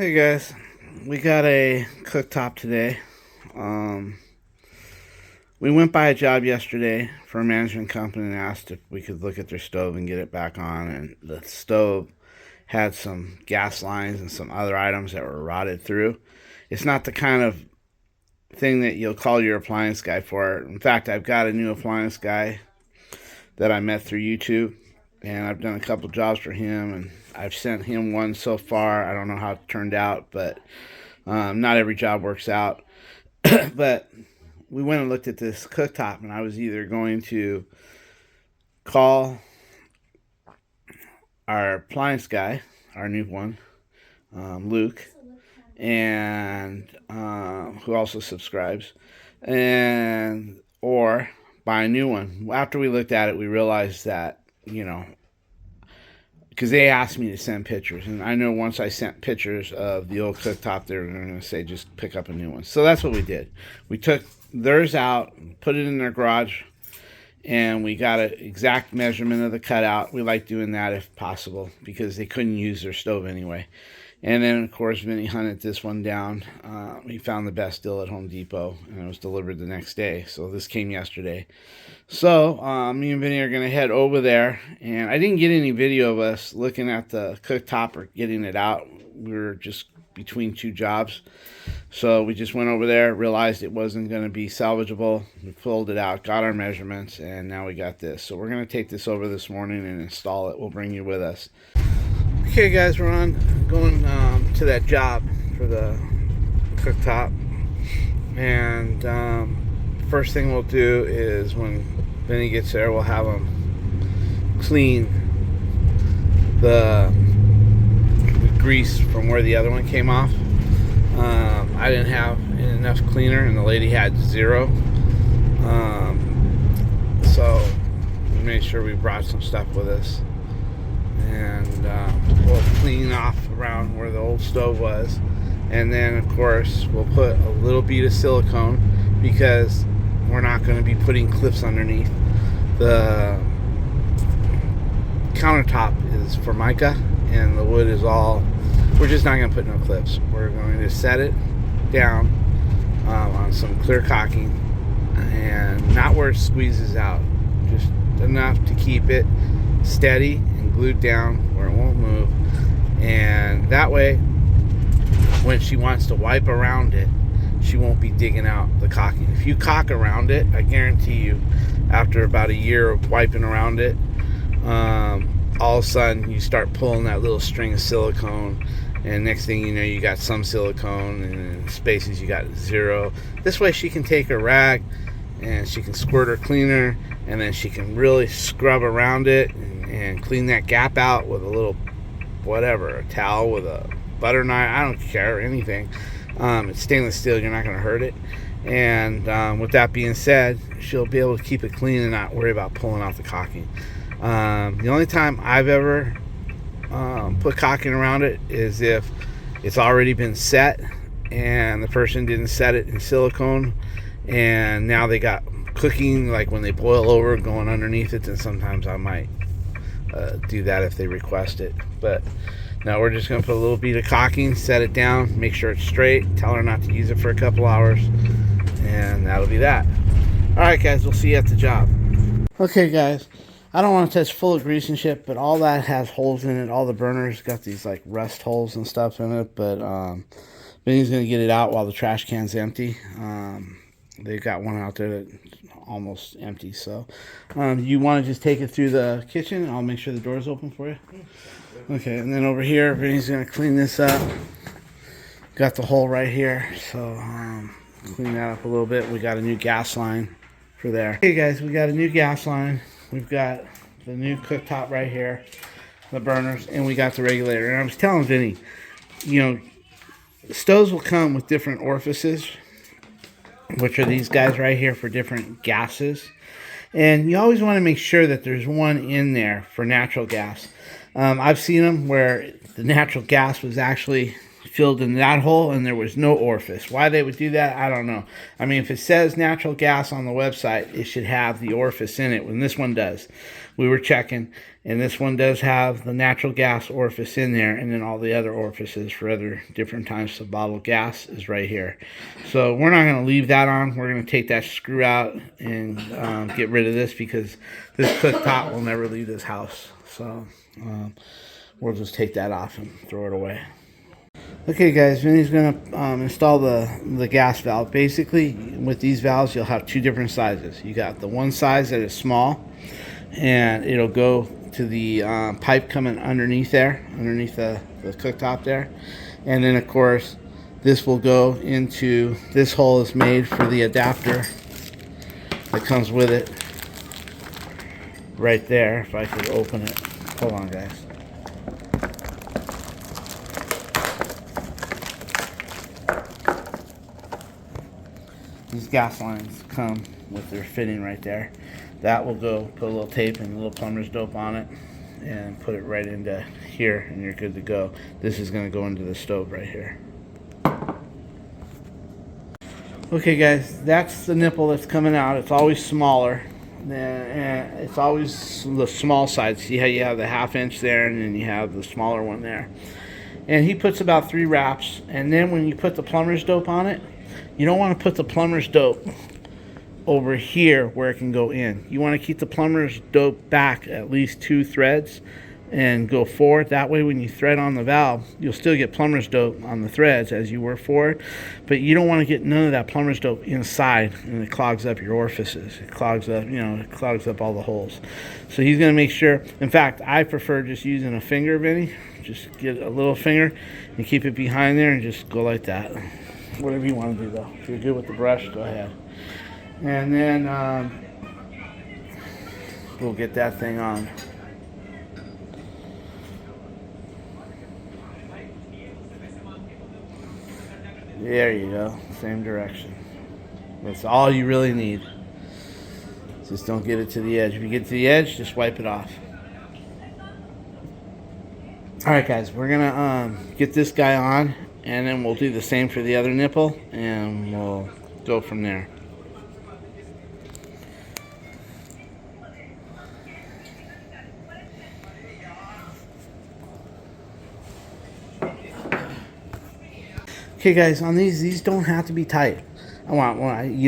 Hey guys, we got a cooktop today. We went by a job yesterday for a management company and asked if we could look at their stove and get it back on. And the stove had some gas lines and some other items that were rotted through. It's not the kind of thing that you'll call your appliance guy for. In fact, I've got a new appliance guy that I met through YouTube, and I've done a couple jobs for him, and I've sent him one so far. I don't know how it turned out, but not every job works out. But we went and looked at this cooktop, and I was either going to call our appliance guy, our new one, Luke, and who also subscribes, and or buy a new one. After we looked at it, we realized that, because they asked me to send pictures, and I know once I sent pictures of the old cooktop, they were going to say just pick up a new one. So that's what we did. We took theirs out, put it in their garage, and we got an exact measurement of the cutout. We like doing that if possible because they couldn't use their stove anyway. And then, of course, Vinny hunted this one down. He found the best deal at Home Depot, and it was delivered the next day. So this came yesterday. So me and Vinny are going to head over there. And I didn't get any video of us looking at the cooktop or getting it out. We were just between two jobs. So we just went over there, realized it wasn't going to be salvageable. We pulled it out, got our measurements, and now we got this. So we're going to take this over this morning and install it. We'll bring you with us. Okay guys, we're going to that job for the cooktop, and first thing we'll do is when Vinny gets there, we'll have him clean the grease from where the other one came off. I didn't have enough cleaner, and the lady had zero, so we made sure we brought some stuff with us. And we'll clean off around where the old stove was, and then of course we'll put a little bead of silicone because we're not going to be putting clips underneath. The countertop is Formica and the wood is all, we're just not going to put no clips. We're going to set it down on some clear caulking, and not where it squeezes out, just enough to keep it steady and glued down where it won't move. And that way, when she wants to wipe around it, she won't be digging out the caulking. If you caulk around it, I guarantee you, after about a year of wiping around it, all of a sudden you start pulling that little string of silicone, and next thing you know, you got some silicone, and in spaces you got zero. This way she can take her rag and she can squirt her cleaner, and then she can really scrub around it and clean that gap out with a little, whatever, a towel with a butter knife. I don't care, anything. It's stainless steel, you're not going to hurt it. And with that being said, she'll be able to keep it clean and not worry about pulling off the caulking. The only time I've ever put caulking around it is if it's already been set and the person didn't set it in silicone, and now they got cooking, like when they boil over, going underneath it, then sometimes I might do that if they request it. But now we're just going to put a little bead of caulking, set it down, make sure it's straight, tell her not to use it for a couple hours, and that'll be that. Alright guys, we'll see you at the job. Okay guys, I don't want to touch full of grease and shit, but all that has holes in it. All the burners got these like rust holes and stuff in it, but Benny's going to get it out while the trash can's empty. They've got one out there that's almost empty. So you want to just take it through the kitchen? I'll make sure the door's open for you. Okay, and then over here, Vinny's going to clean this up. Got the hole right here, so clean that up a little bit. We got a new gas line for there. Hey guys, we got a new gas line. We've got the new cooktop right here, the burners, and we got the regulator. And I was telling Vinny, stoves will come with different orifices, which are these guys right here for different gases. And you always want to make sure that there's one in there for natural gas. I've seen them where the natural gas was actually filled in that hole and there was no orifice. Why they would do that, I don't know. I mean, if it says natural gas on the website, it should have the orifice in it, when this one does. we were checking, and this one does have the natural gas orifice in there, and then all the other orifices for other different types of bottled gas is right here. So we're not going to leave that on. We're going to take that screw out and get rid of this, because this cooktop will never leave this house. So we'll just take that off and throw it away. Okay guys, Vinny's going to install the gas valve. Basically, with these valves, you'll have two different sizes. You got the one size that is small, and it'll go to the pipe coming underneath there, underneath the cooktop there. And then, of course, this will go into, this hole is made for the adapter that comes with it right there. If I could open it. Hold on, guys. These gas lines come with their fitting right there. That will go, put a little tape and a little plumber's dope on it and put it right into here, and you're good to go. This is going to go into the stove right here. Okay guys, that's the nipple that's coming out. It's always smaller. And it's always the small side. See how you have the 1/2 inch there, and then you have the smaller one there. And he puts about 3 wraps, and then when you put the plumber's dope on it, you don't want to put the plumber's dope over here where it can go in. You want to keep the plumber's dope back at least 2 threads and go forward. That way when you thread on the valve, you'll still get plumber's dope on the threads as you work forward, but you don't want to get none of that plumber's dope inside, and it clogs up your orifices. It clogs up, it clogs up all the holes. So he's going to make sure, in fact, I prefer just using a finger, Vinny. Just get a little finger and keep it behind there and just go like that. Whatever you want to do though. If you're good with the brush, go ahead. And then we'll get that thing on. There you go. Same direction. That's all you really need. Just don't get it to the edge. If you get to the edge, just wipe it off. Alright guys, we're going to get this guy on, and then we'll do the same for the other nipple, and we'll go from there. Okay guys, on these don't have to be tight. You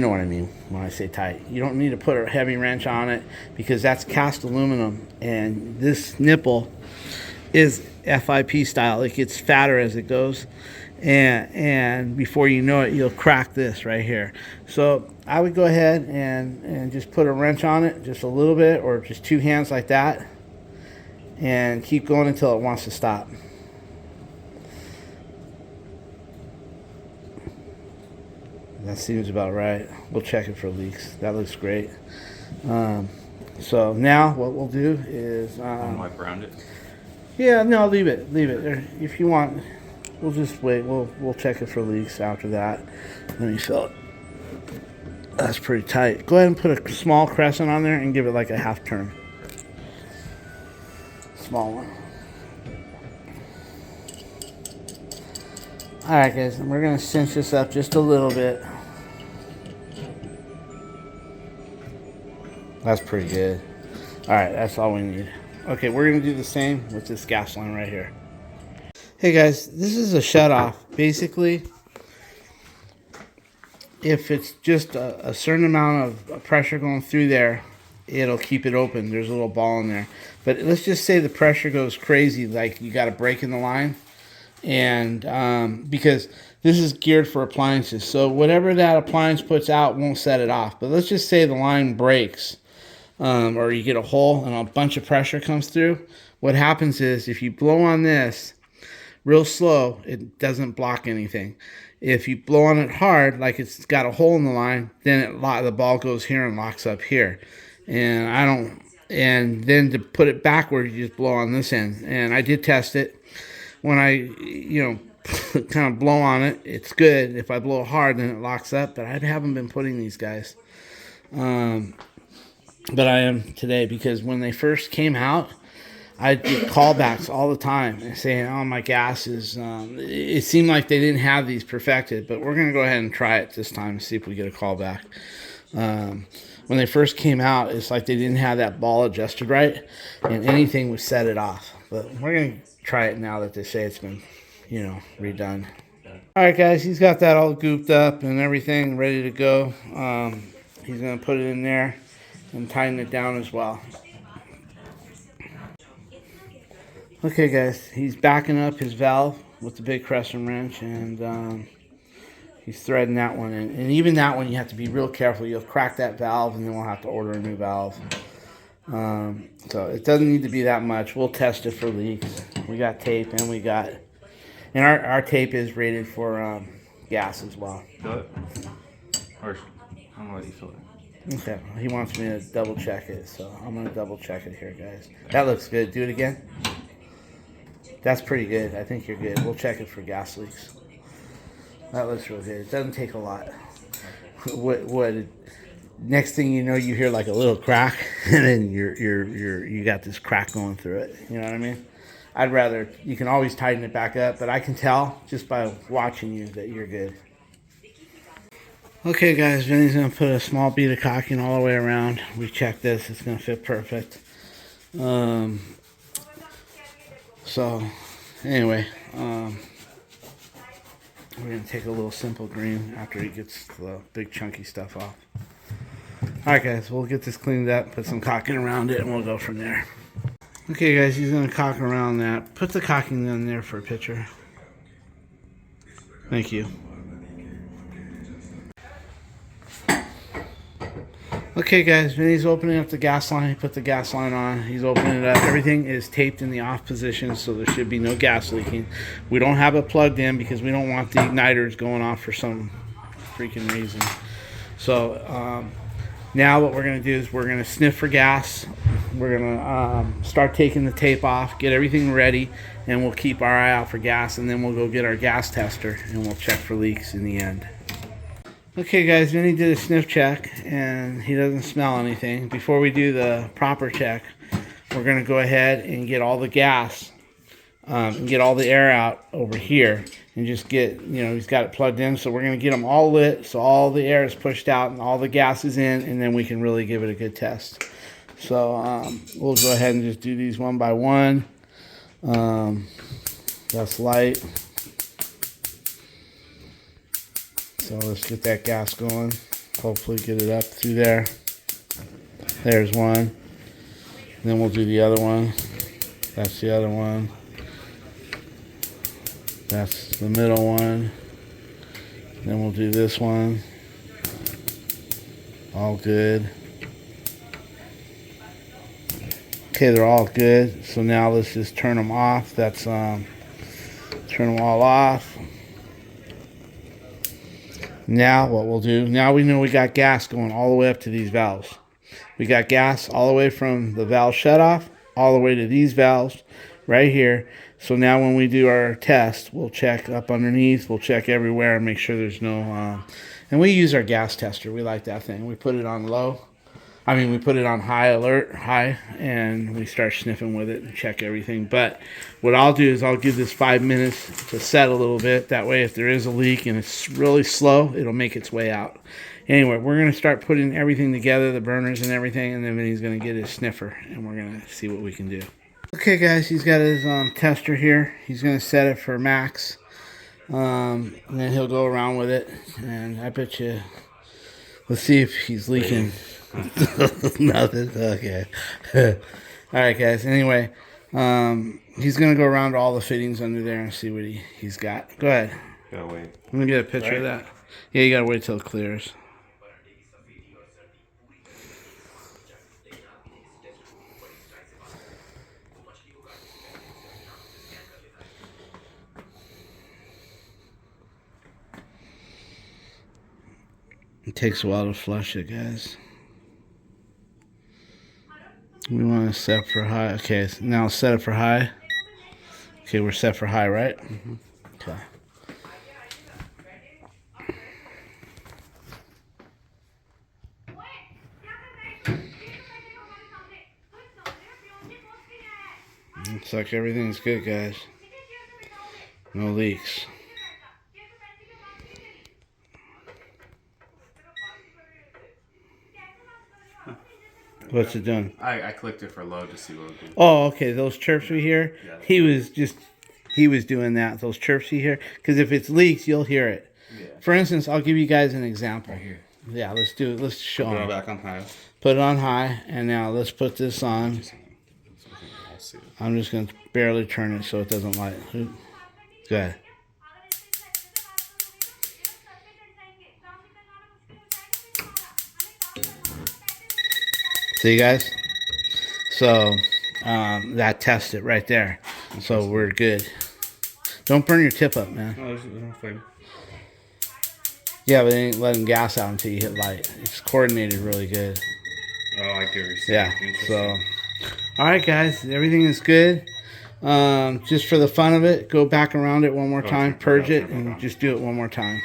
know what I mean when I say tight. You don't need to put a heavy wrench on it, because that's cast aluminum, and this nipple is FIP style. It gets fatter as it goes, and before you know it, you'll crack this right here. So I would go ahead and just put a wrench on it, just a little bit, or just 2 hands like that, and keep going until it wants to stop. That seems about right. We'll check it for leaks. That looks great. So now what we'll do is wipe around it. Yeah, no, leave it. If you want, we'll just wait. We'll check it for leaks after that. Let me fill it. That's pretty tight. Go ahead and put a small crescent on there and give it like a 1/2 turn. Small one. Alright guys, and we're going to cinch this up just a little bit. That's pretty good. Alright, that's all we need. Okay, we're going to do the same with this gas line right here. Hey guys, this is a shutoff. Basically, if it's just a certain amount of pressure going through there, it'll keep it open. There's a little ball in there. But let's just say the pressure goes crazy, like you got a break in the line. And because this is geared for appliances, so whatever that appliance puts out won't set it off. But let's just say the line breaks, or you get a hole and a bunch of pressure comes through. What happens is, if you blow on this real slow, it doesn't block anything. If you blow on it hard, like it's got a hole in the line, then the ball goes here and locks up here. And then to put it backward, you just blow on this end. And I did test it. When I, kind of blow on it, it's good. If I blow hard, then it locks up. But I haven't been putting these guys. But I am today, because when they first came out, I get callbacks all the time and saying, oh, my gas is, it seemed like they didn't have these perfected. But we're going to go ahead and try it this time and see if we get a callback. when they first came out, it's like they didn't have that ball adjusted right, and anything would set it off. But we're going to try it now that they say it's been, redone. All right, guys, he's got that all gooped up and everything ready to go. He's going to put it in there and tighten it down as well. Okay, guys, he's backing up his valve with the big crescent wrench, and he's threading that one in. And even that one, you have to be real careful. You'll crack that valve, and then we'll have to order a new valve. So it doesn't need to be that much. We'll test it for leaks. We got tape, and our tape is rated for gas as well. Fill it? Or I'm gonna let you fill it. Okay, he wants me to double check it, so I'm gonna double check it here, guys. That looks good. Do it again. That's pretty good. I think you're good. We'll check it for gas leaks. That looks real good. It doesn't take a lot. What? Next thing you know, you hear like a little crack, and then you got this crack going through it. You know what I mean? I'd rather, you can always tighten it back up, but I can tell just by watching you that you're good. Okay, guys, Vinny's gonna put a small bead of caulking all the way around. We checked this; it's gonna fit perfect. So, anyway, we're going to take a little simple green after he gets the big chunky stuff off. Alright, guys, we'll get this cleaned up, put some caulking around it, and we'll go from there. Okay, guys, he's going to caulk around that. Put the caulking in there for a picture. Thank you. Okay, guys, Vinny's opening up the gas line. He put the gas line on. He's opening it up. Everything is taped in the off position, so there should be no gas leaking. We don't have it plugged in because we don't want the igniters going off for some freaking reason. So now what we're going to do is we're going to sniff for gas. We're going to start taking the tape off, get everything ready, and we'll keep our eye out for gas, and then we'll go get our gas tester, and we'll check for leaks in the end. Okay, guys, Vinny did a sniff check, and he doesn't smell anything. Before we do the proper check, we're going to go ahead and get all the gas and get all the air out over here and just get, he's got it plugged in, so we're going to get them all lit so all the air is pushed out and all the gas is in, and then we can really give it a good test. So we'll go ahead and just do these one by one. That's light. So let's get that gas going. Hopefully get it up through there. There's one. And then we'll do the other one. That's the other one. That's the middle one. Then we'll do this one. All good. Okay, they're all good. So now let's just turn them off. That's turn them all off. Now what we'll do, now we know we got gas going all the way up to these valves. We got gas all the way from the valve shutoff all the way to these valves right here. So now when we do our test, we'll check up underneath, we'll check everywhere and make sure there's no, and we use our gas tester. We like that thing. We put it on low. We put it on high alert, and we start sniffing with it and check everything. But what I'll do is I'll give this 5 minutes to set a little bit. That way, if there is a leak and it's really slow, it'll make its way out. Anyway, we're going to start putting everything together, the burners and everything, and then he's going to get his sniffer, and we're going to see what we can do. Okay, guys, he's got his tester here. He's going to set it for max, and then he'll go around with it, and I bet you, let's see if he's leaking. Nothing. Okay. Alright, guys. Anyway, he's going to go around all the fittings under there and see what he's got. Go ahead. Gotta wait. I'm going to get a picture of that. Yeah, you got to wait till it clears. It takes a while to flush it, guys. We want to set for high. Okay, now set it for high. Okay, we're set for high, right? Mm-hmm. Okay. Looks like everything's good, guys. No leaks. What's it doing? I clicked it for load to see what it did. Oh, okay. Those chirps we hear. Yeah. He was doing that. Those chirps you hear. Because if it's leaks, you'll hear it. Yeah. For instance, I'll give you guys an example. Right here. Yeah, let's do it. Let's show Put it them. back on high. Put it on high, and now let's put this on. I'm just going to barely turn it so it doesn't light. Good. See, guys? So, that tests it right there. So we're good. Don't burn your tip up, man. No, there's no flame. Yeah, but it ain't letting gas out until you hit light. It's coordinated really good. Oh, I get what you're saying. Yeah, so... Alright, guys. Everything is good. Just for the fun of it, go back around it one more time. Purge it, and just do it one more time.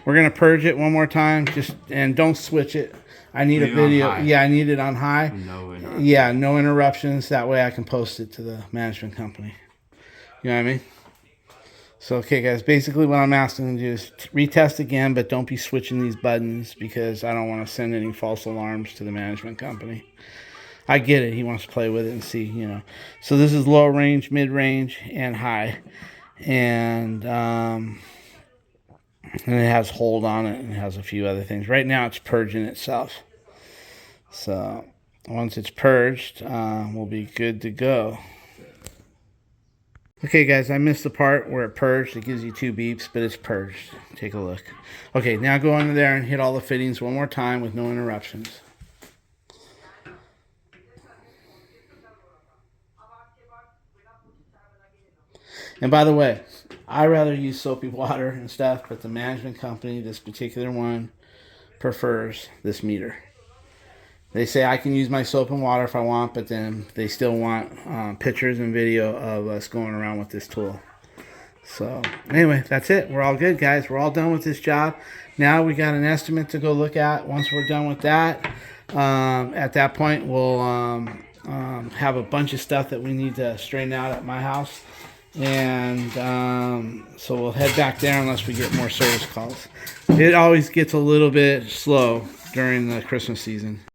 We're going to purge it one more time. And don't switch it. I need a video. Yeah, I need it on high. No interruptions. Yeah, no interruptions. That way I can post it to the management company. You know what I mean? So, okay, guys, basically what I'm asking you to do is retest again, but don't be switching these buttons because I don't want to send any false alarms to the management company. I get it. He wants to play with it and see, you know. So this is low range, mid range, and high. And it has hold on it and it has a few other things. Right now it's purging itself. So once it's purged, we'll be good to go. Okay, guys, I missed the part where it purged. It gives you 2 beeps, but it's purged. Take a look. Okay, now go under there and hit all the fittings one more time with no interruptions. And by the way, I rather use soapy water and stuff, but the management company, this particular one, prefers this meter. They say I can use my soap and water if I want, but then they still want pictures and video of us going around with this tool. So anyway, that's it. We're all good, guys. We're all done with this job. Now we got an estimate to go look at. Once we're done with that, at that point, we'll have a bunch of stuff that we need to straighten out at my house. And so we'll head back there unless we get more service calls. It always gets a little bit slow during the Christmas season.